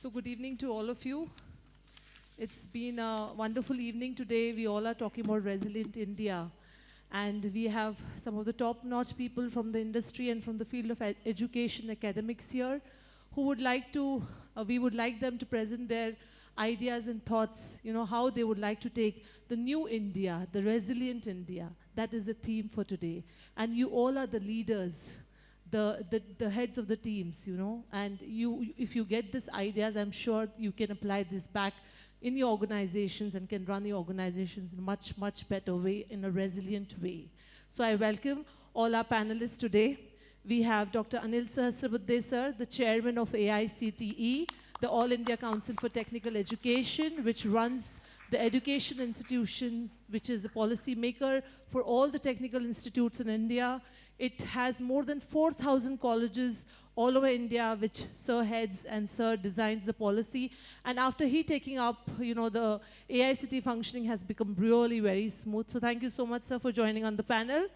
So good evening to all of you. It's been a wonderful evening today. We all are talking about resilient India. And we have some of the top-notch people from the industry and from the field of education, academics here, who would like to, we would like them to present their ideas and thoughts, how they would like to take the new India, the resilient India. That is the theme for today. And you all are the leaders, the heads of the teams, and if you get these ideas, I'm sure you can apply this back in your organizations and can run your organizations in a much, much better way, in a resilient way. So I welcome all our panelists today. We have Dr. Anil Sahasrabudhe sir, the chairman of AICTE, the All India Council for Technical Education, which runs the education institutions, which is a policy maker for all the technical institutes in India. It has more than 4,000 colleges all over India, which Sir heads and Sir designs the policy. And after he taking up, the AICTE functioning has become really very smooth. So thank you so much, sir, for joining on the panel.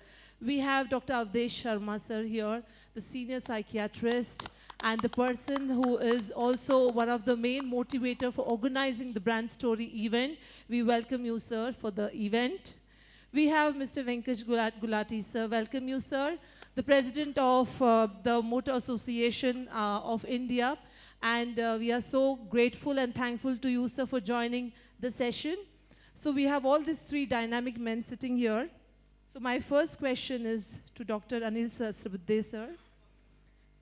We have Dr. Avdesh Sharma, sir, here, the senior psychiatrist, and the person who is also one of the main motivator for organizing the Brand Story event. We welcome you, sir, for the event. We have Mr. Venkash Gulati, sir. Welcome you, sir. The president of the Motor Association of India. And we are so grateful and thankful to you, sir, for joining the session. So we have all these three dynamic men sitting here. So my first question is to Dr. Anil Sahasrabudhe, sir.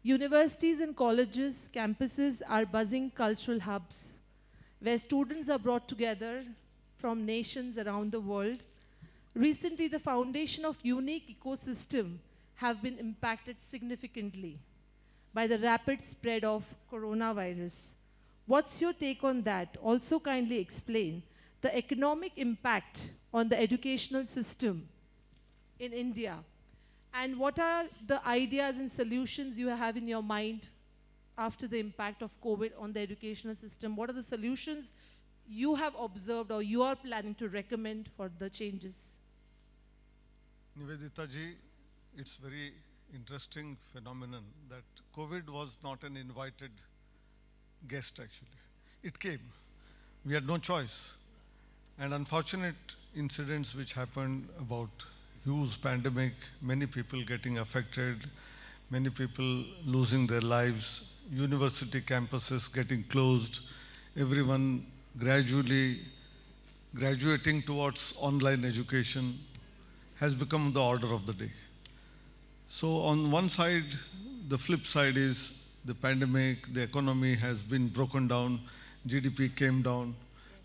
Universities and colleges, campuses are buzzing cultural hubs where students are brought together from nations around the world. Recently, the foundation of unique ecosystem have been impacted significantly by the rapid spread of coronavirus. What's your take on that? Also kindly explain the economic impact on the educational system in India. And what are the ideas and solutions you have in your mind after the impact of COVID on the educational system? What are the solutions you have observed or you are planning to recommend for the changes? Nivedita ji, it's very interesting phenomenon that COVID was not an invited guest actually. It came. We had no choice. And unfortunate incidents which happened about huge pandemic, many people getting affected, many people losing their lives, university campuses getting closed, everyone gradually graduating towards online education has become the order of the day. So on one side, the flip side is the pandemic, the economy has been broken down, GDP came down,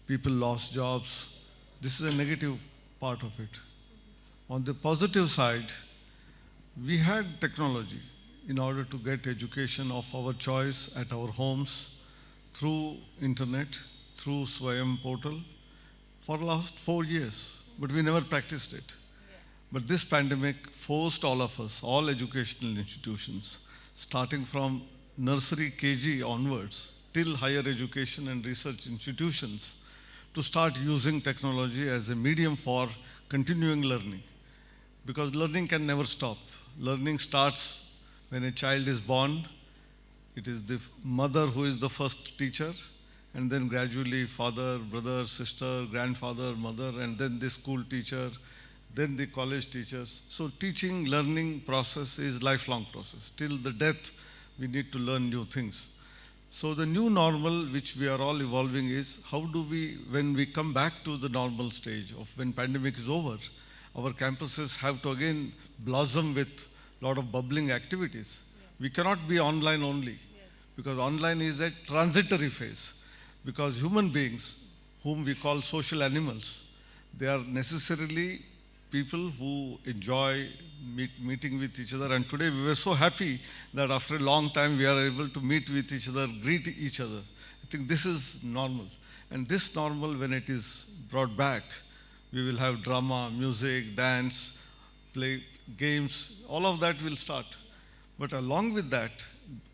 people lost jobs. This is a negative part of it. On the positive side, we had technology in order to get education of our choice at our homes through internet, through Swayam portal for the last 4 years, but we never practiced it. But this pandemic forced all of us, all educational institutions, starting from nursery KG onwards, till higher education and research institutions, to start using technology as a medium for continuing learning. Because learning can never stop. Learning starts when a child is born. It is the mother who is the first teacher, and then gradually father, brother, sister, grandfather, mother, and then the school teacher, then the college teachers. So teaching, learning process is lifelong process. Till the death, we need to learn new things. So the new normal, which we are all evolving, is how do we, when we come back to the normal stage of when pandemic is over, our campuses have to again blossom with a lot of bubbling activities. Yes. We cannot be online only, yes, because online is a transitory phase. Because human beings, whom we call social animals, they are necessarily people who enjoy meeting with each other. And today we were so happy that after a long time we are able to meet with each other, greet each other. I think this is normal. And this normal, when it is brought back, we will have drama, music, dance, play, games, all of that will start. But along with that,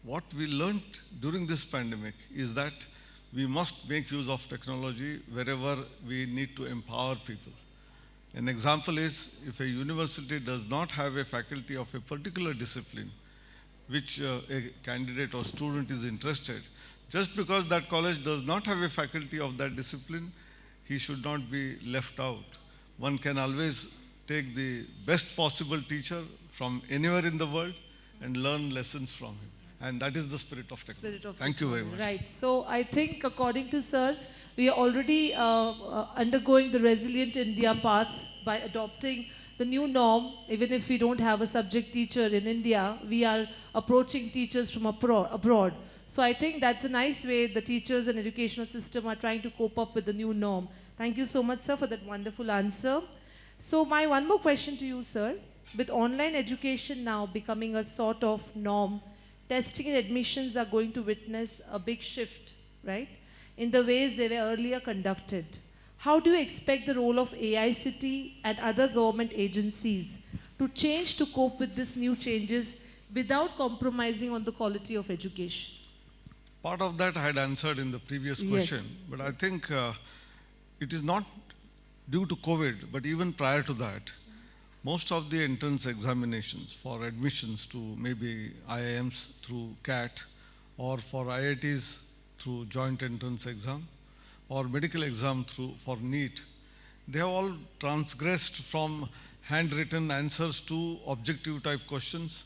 what we learned during this pandemic is that we must make use of technology wherever we need to empower people. An example is, if a university does not have a faculty of a particular discipline, which a candidate or student is interested, Just because that college does not have a faculty of that discipline, he should not be left out. One can always take the best possible teacher from anywhere in the world and learn lessons from him. And that is the spirit of technology. Thank you very much. Right. So I think according to Sir, we are already undergoing the Resilient India path by adopting the new norm. Even if we don't have a subject teacher in India, we are approaching teachers from abroad. So I think that's a nice way the teachers and educational system are trying to cope up with the new norm. Thank you so much, sir, for that wonderful answer. So my one more question to you, sir. With online education now becoming a sort of norm, testing and admissions are going to witness a big shift, right, in the ways they were earlier conducted. How do you expect the role of AICTE and other government agencies to change to cope with these new changes without compromising on the quality of education? Part of that I had answered in the previous question, but I think it is not due to COVID, but even prior to that, most of the entrance examinations for admissions to maybe IIMs through CAT or for IITs through joint entrance exam or medical exam for NEET, they have all transgressed from handwritten answers to objective type questions.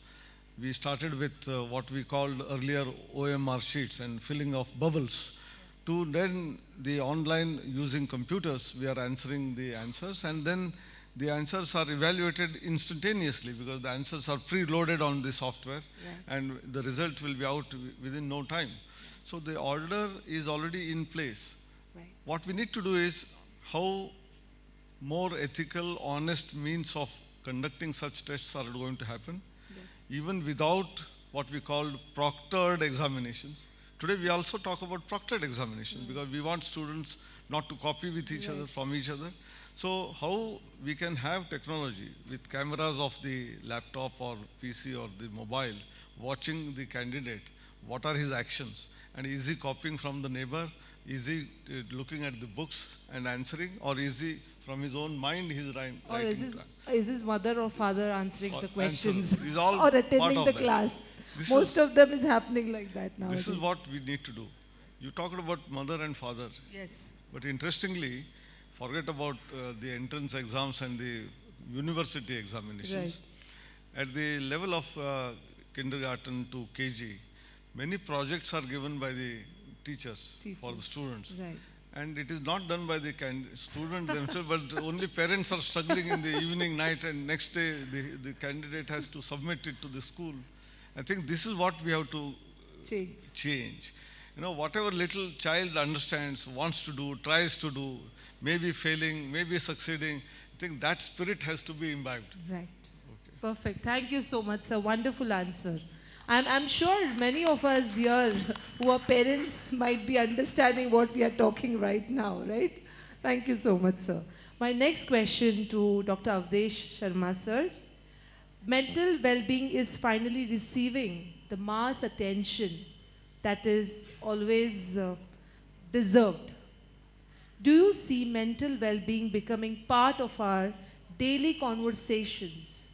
We started with what we called earlier OMR sheets and filling of bubbles, to then the online using computers, we are answering the answers, and then the answers are evaluated instantaneously because the answers are preloaded on the software, and the result will be out within no time. So the order is already in place. What we need to do is how more ethical, honest means of conducting such tests are going to happen, even without what we call proctored examinations. Today we also talk about proctored examination because we want students not to copy with each other, from each other. So how we can have technology with cameras of the laptop or PC or the mobile watching the candidate, what are his actions, and is he copying from the neighbor, is he looking at the books and answering, or is he from his own mind he's writing? Or is his mother or father answering the questions all or attending the class? Most of them is happening like that now. This is what we need to do. You talked about mother and father. Yes. But interestingly, forget about the entrance exams and the university examinations. At the level of kindergarten to KG, many projects are given by the teachers for the students. And it is not done by the students themselves, but only parents are struggling in the evening, night, and next day the candidate has to submit it to the school. I think this is what we have to change. You know, whatever little child understands, wants to do, tries to do, maybe failing, maybe succeeding, I think that spirit has to be imbibed. Right. Okay. Perfect. Thank you so much, sir. Wonderful answer. I'm sure many of us here who are parents might be understanding what we are talking right now, right? Thank you so much, sir. My next question to Dr. Avdesh Sharma, sir. Mental well-being is finally receiving the mass attention that is always deserved. Do you see mental well-being becoming part of our daily conversations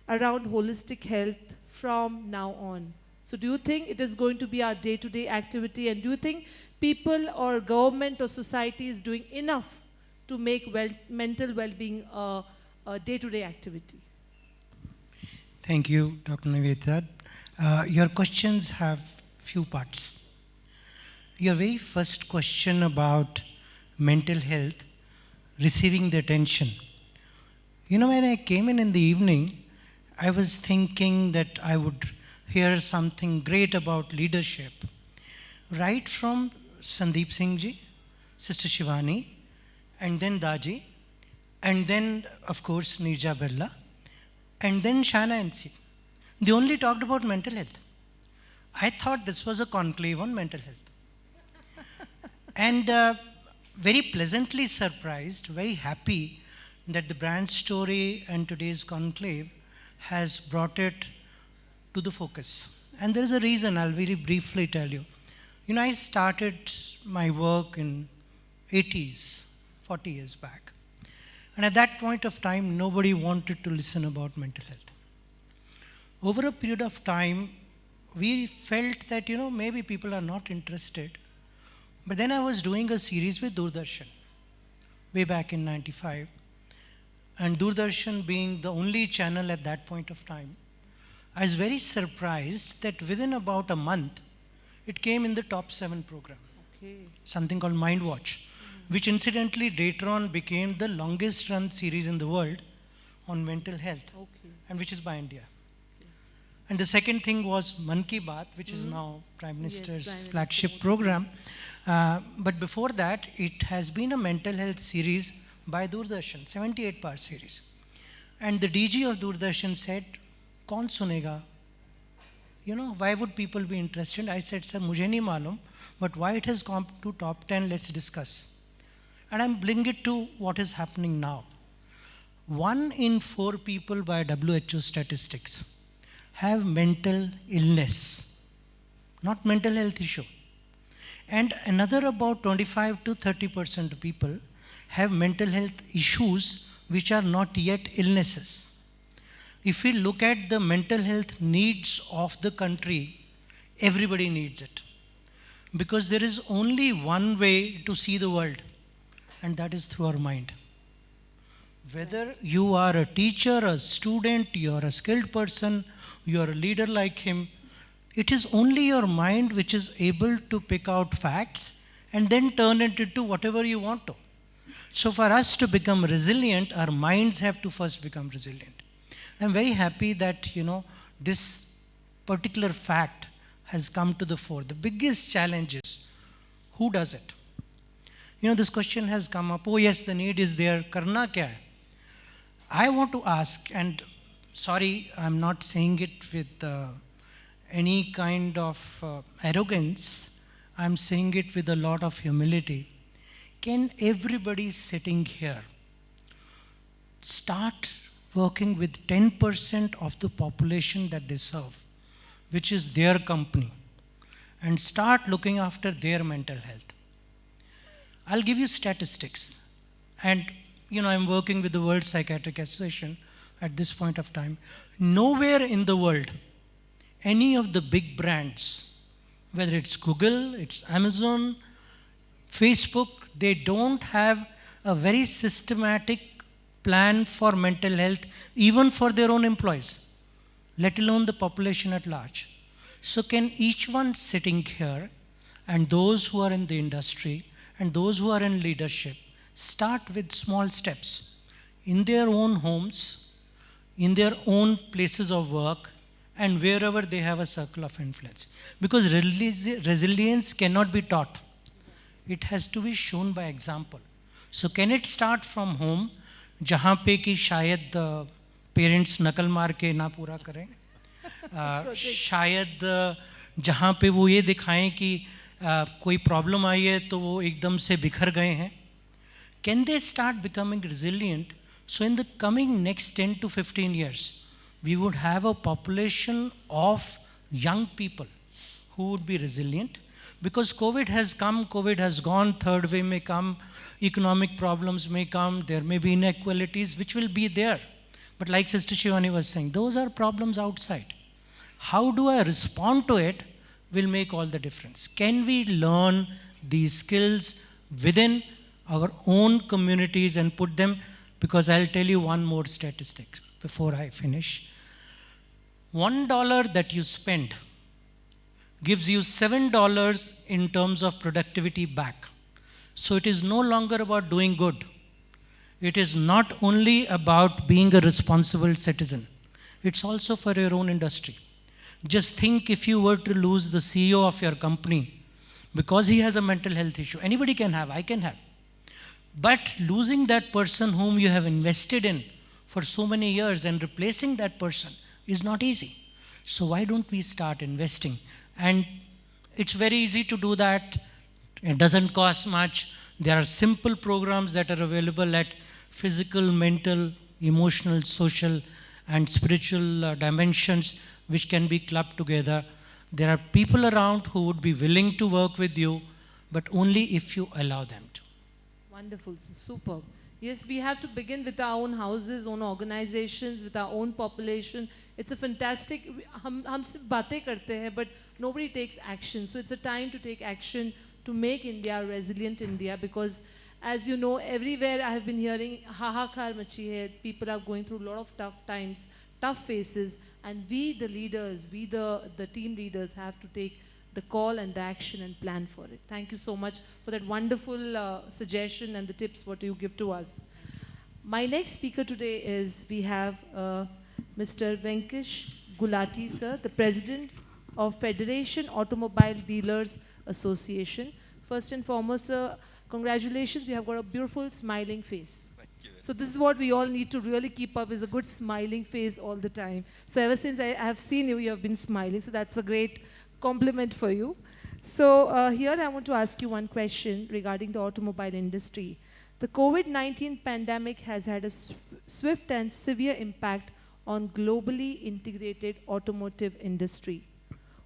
around holistic health from now on? So do you think it is going to be our day-to-day activity, and do you think people or government or society is doing enough to make mental well-being a day-to-day activity? Thank you, Dr. Nivedita. Your questions have few parts. Your very first question about mental health receiving the attention. You know, when I came in the evening, I was thinking that I would hear something great about leadership, right from Sandeep Singh ji, Sister Shivani, and then Daji, and then, of course, Nirja Birla, and then Shana NC. They only talked about mental health. I thought this was a conclave on mental health. And very pleasantly surprised, very happy that the brand story and today's conclave has brought it to the focus. And there is a reason, I'll very briefly tell you. You know, I started my work in 80s, 40 years back. And at that point of time, nobody wanted to listen about mental health. Over a period of time, we felt that, maybe people are not interested. But then I was doing a series with Doordarshan way back in 95. And Doordarshan being the only channel at that point of time, I was very surprised that within about a month, it came in the top 7 program. Okay. Something called Mind Watch, which incidentally later on became the longest run series in the world on mental health, and which is by India. And the second thing was Man Ki Baat, which is now Prime Minister's flagship program. But before that, it has been a mental health series by Doordarshan, 78-part series. And the DG of Doordarshan said, "Kaun sunega? Why would people be interested?" I said, "Sir, mujhe nahi malum, but why it has come to top 10, let's discuss." And I'm bringing it to what is happening now. 1 in 4 people by WHO statistics have mental illness, not mental health issue. And another about 25 to 30% of people have mental health issues which are not yet illnesses. If we look at the mental health needs of the country, everybody needs it. Because there is only one way to see the world, and that is through our mind. Whether you are a teacher, a student, you are a skilled person, you are a leader like him, it is only your mind which is able to pick out facts and then turn it into whatever you want to. So for us to become resilient, our minds have to first become resilient. I'm very happy that, this particular fact has come to the fore. The biggest challenge is, who does it? This question has come up, oh yes, the need is there, karna kya hai? I want to ask, and sorry, I'm not saying it with any kind of arrogance, I'm saying it with a lot of humility. Can everybody sitting here start working with 10% of the population that they serve, which is their company, and start looking after their mental health? I'll give you statistics. And, I'm working with the World Psychiatric Association at this point of time. Nowhere in the world, any of the big brands, whether it's Google, it's Amazon, Facebook, they don't have a very systematic plan for mental health, even for their own employees, let alone the population at large. So can each one sitting here, and those who are in the industry, and those who are in leadership, start with small steps in their own homes, in their own places of work, and wherever they have a circle of influence. Because resilience cannot be taught. It has to be shown by example. So can it start from home, जहाँ पे कि शायद parents नकल मार के ना पूरा करें, शायद जहाँ पे वो ये दिखाएं कि कोई प्रॉब्लम आई है तो वो एकदम से बिखर गए हैं. Can they start becoming resilient? So in the coming next 10 to 15 years, we would have a population of young people who would be resilient. Because COVID has come, COVID has gone, third wave may come, economic problems may come, there may be inequalities which will be there. But like Sister Shivani was saying, those are problems outside. How do I respond to it will make all the difference. Can we learn these skills within our own communities and put them? Because I'll tell you one more statistic before I finish. $1 that you spend gives you $7 in terms of productivity back. So it is no longer about doing good. It is not only about being a responsible citizen. It's also for your own industry. Just think if you were to lose the CEO of your company because he has a mental health issue. Anybody can have, I can have. But losing that person whom you have invested in for so many years and replacing that person is not easy. So why don't we start investing? And it's very easy to do that. It doesn't cost much. There are simple programs that are available at physical, mental, emotional, social, and spiritual dimensions which can be clubbed together. There are people around who would be willing to work with you, but only if you allow them to. Wonderful, superb. Yes, we have to begin with our own houses, own organizations, with our own population. It's a fantastic, hum sirf baatein karte hain, but nobody takes action. So it's a time to take action to make India a resilient India, because as you know, everywhere I have been hearing hahakar machi hai. People are going through a lot of tough times, tough phases, and we the leaders, we the team leaders have to take the call and the action and plan for it. Thank you so much for that wonderful suggestion and the tips what you give to us. My next speaker today is, we have Mr. Venkash Gulati, sir, the President of Federation Automobile Dealers Association. First and foremost, sir, congratulations, you have got a beautiful smiling face. So this is what we all need to really keep up, is a good smiling face all the time. So ever since I have seen you, you have been smiling. So that's a great compliment for you. So here I want to ask you one question regarding the automobile industry. The COVID-19 pandemic has had a swift and severe impact on globally integrated automotive industry.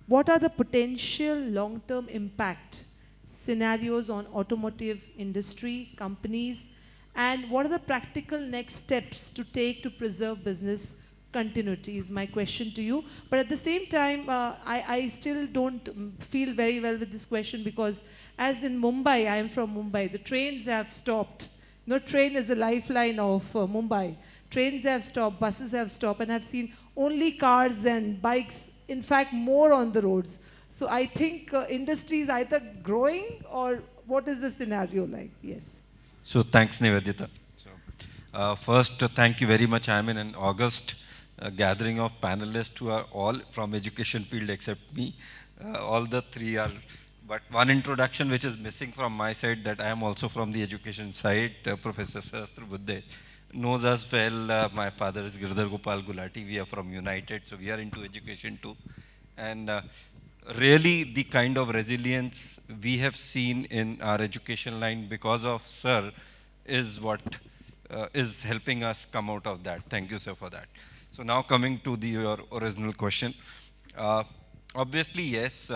What are the potential long-term impact scenarios on automotive industry, companies, and what are the practical next steps to take to preserve business continuity is my question to you. But at the same time, I still don't feel very well with this question, because as in Mumbai, I am from Mumbai, the trains have stopped. No, train is a lifeline of Mumbai. Trains have stopped, buses have stopped, and I've seen only cars and bikes, in fact, more on the roads. So I think industry is either growing, or what is the scenario like? Yes. So thanks, Nivedita. So, first, thank you very much. I'm in an August gathering of panelists who are all from education field except me. All the three are, but one introduction which is missing from my side, that I am also from the education side. Professor Sahastra Buddhe knows us well. My father is Girdhar Gopal Gulati. We are from United, so we are into education too. And really the kind of resilience we have seen in our education line because of Sir is what is helping us come out of that. Thank you, sir, for that. So now coming to your original question. Obviously, yes,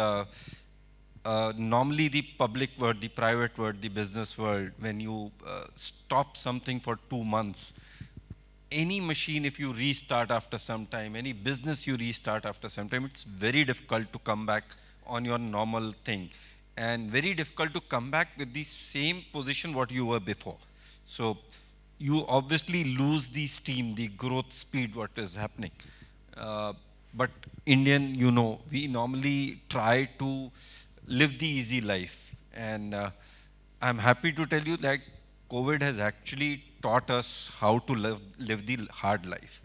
normally the public world, the private world, the business world, when you stop something for 2 months, any machine, if you restart after some time, any business you restart after some time, it's very difficult to come back on your normal thing. And very difficult to come back with the same position what you were before. So you obviously lose the steam, the growth speed, what is happening. But Indian, you know, we normally try to live the easy life. And I'm happy to tell you that COVID has actually taught us how to live the hard life.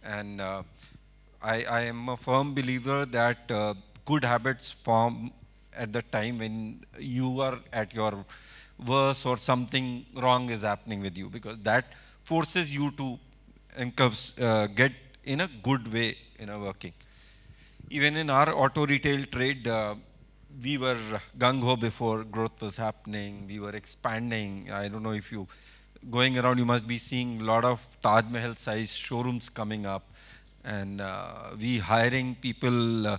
And I am a firm believer that good habits form at the time when you are at your worst or something wrong is happening with you, because that forces you to get in a good way in a working. Even in our auto retail trade, we were gung-ho before growth was happening. We were expanding. I don't know if you going around, you must be seeing a lot of Taj Mahal size showrooms coming up, and we hiring people.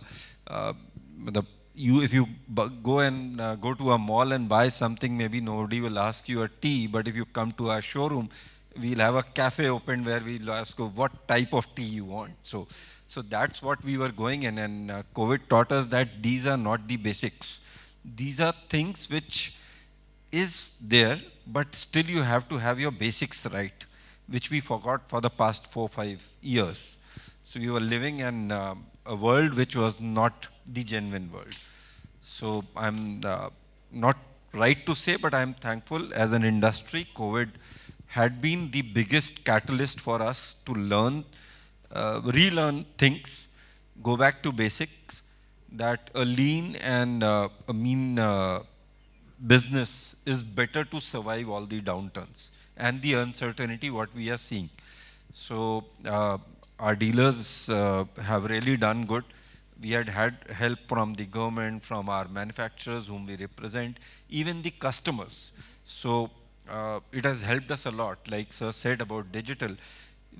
If you go and go to a mall and buy something, maybe nobody will ask you a tea, but if you come to our showroom, we'll have a cafe opened where we'll ask you what type of tea you want. So that's what we were going in, and COVID taught us that these are not the basics. These are things which is there, but still you have to have your basics right, which we forgot for the past 4-5 years. So we were living in a world which was not the genuine world. So I'm not right to say, but I'm thankful as an industry, COVID had been the biggest catalyst for us to learn, relearn things, go back to basics, that a lean and a mean business is better to survive all the downturns and the uncertainty what we are seeing. So our dealers have really done good. We had help from the government, from our manufacturers whom we represent, even the customers. So it has helped us a lot. Like Sir said about digital,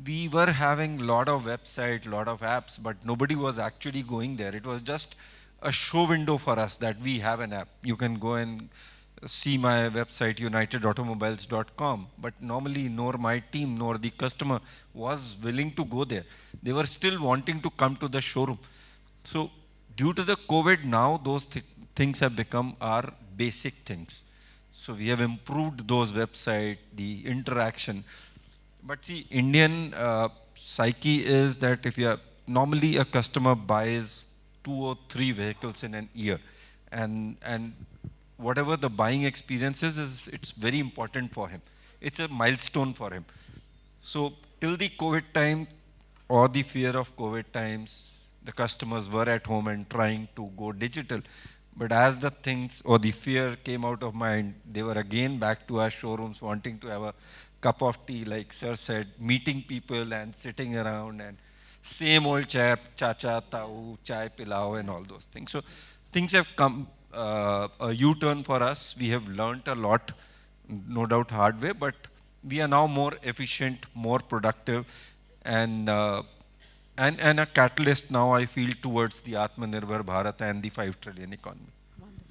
we were having a lot of websites, a lot of apps, but nobody was actually going there. It was just a show window for us that we have an app. You can go and see my website unitedautomobiles.com, but normally nor my team nor the customer was willing to go there. They were still wanting to come to the showroom. So due to the COVID now, those things have become our basic things. So we have improved those websites, the interaction. But see, Indian psyche is that if you are, normally a customer buys 2 or 3 vehicles in an year, and whatever the buying experience is, it's very important for him. It's a milestone for him. So till the COVID time or the fear of COVID times, the customers were at home and trying to go digital. But as the things or the fear came out of mind, they were again back to our showrooms wanting to have a cup of tea, like sir said, meeting people and sitting around and same old chap, chacha, tau, chai pilao and all those things. So things have come a U-turn for us. We have learnt a lot, no doubt hard way, but we are now more efficient, more productive, and a catalyst now I feel towards the Atmanirbhar Bharat and the 5 trillion economy. Wonderful.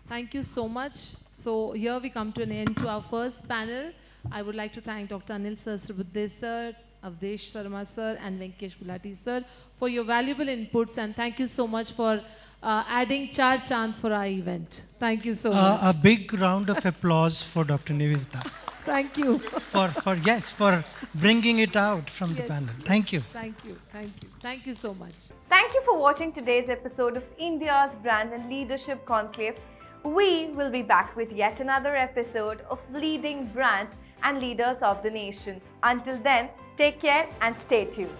Thank you so much. So here we come to an end to our first panel. I would like to thank Dr. Anil Sahasrabudhe sir, Avdesh Sharma sir and Venkesh Gulati sir for your valuable inputs, and thank you so much for adding Char Chand for our event. Thank you so much. A big round of applause for Dr. Nivedita. Thank you. for bringing it out from the panel. Thank you. Thank you. Thank you. Thank you so much. Thank you for watching today's episode of India's Brand and Leadership Conclave. We will be back with yet another episode of leading brands and leaders of the nation. Until then, take care and stay tuned.